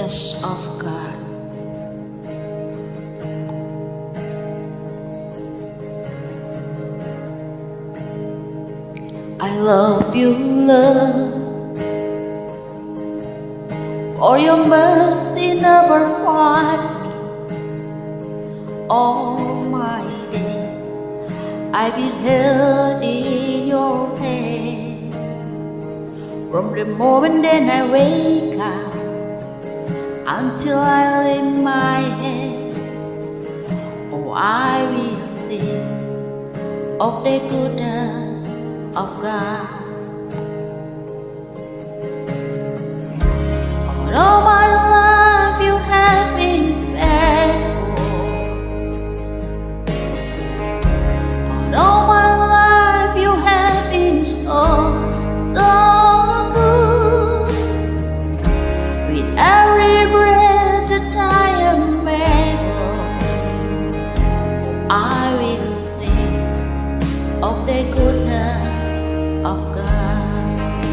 goodness of God. I love you, Lord, for your mercy never failed me. All my days I've been held in your hand. From the moment that I wake up until I lay my head, oh, I will sing of the goodness of God. All my life you have been faithful. All my life you have been so good. With every breath that I am able, I will sing of the goodness of God.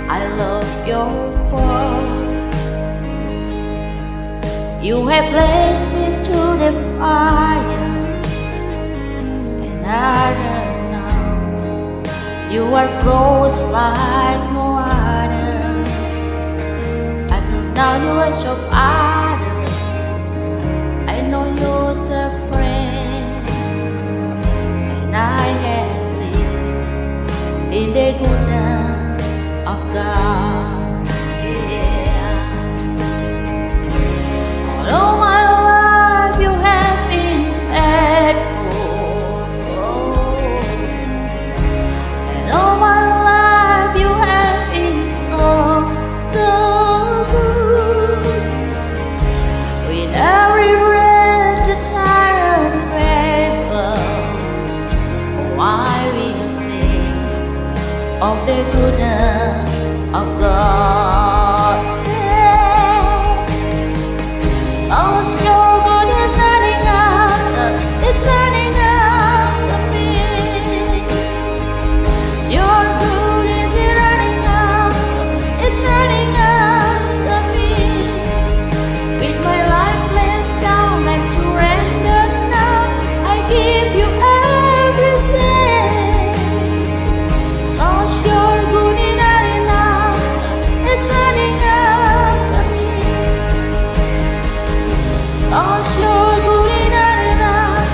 I love your voice. You have led me to the fire, and I don't know you are close like no other. I know now you are so other. I know you're a friend, and I have lived in the goodness of God. Yeah. All my life you have been faithful. And all my life you have been so good. With every breath that I am able, oh, I will sing of the goodness of God. Yeah. Oh, your goodness running after, it's running after me. Your goodness is running after, it's running after me. With my life laid down, I'm surrendered now. I give you everything. 'Cause your good is not enough, it's running after me. 'Cause your good is not enough,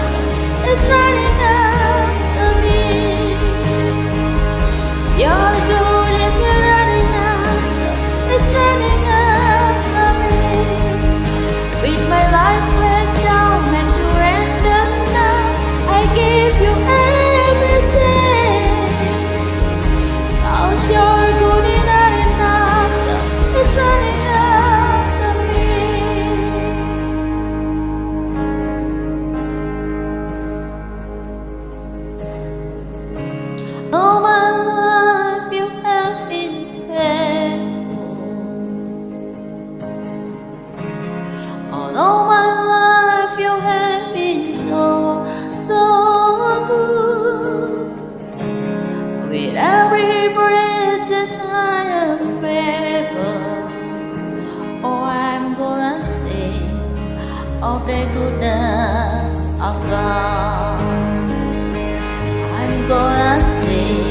it's running after me. Your good is running after, it's running after me. With my life laid down and surrendered now, I give you everything. 'Cause your good is not enough, it's running after me. All my life you have been faithful. All my life you have been so good. With every breath that I am able, oh, I'm gonna sing of the goodness of God. I'm gonna sing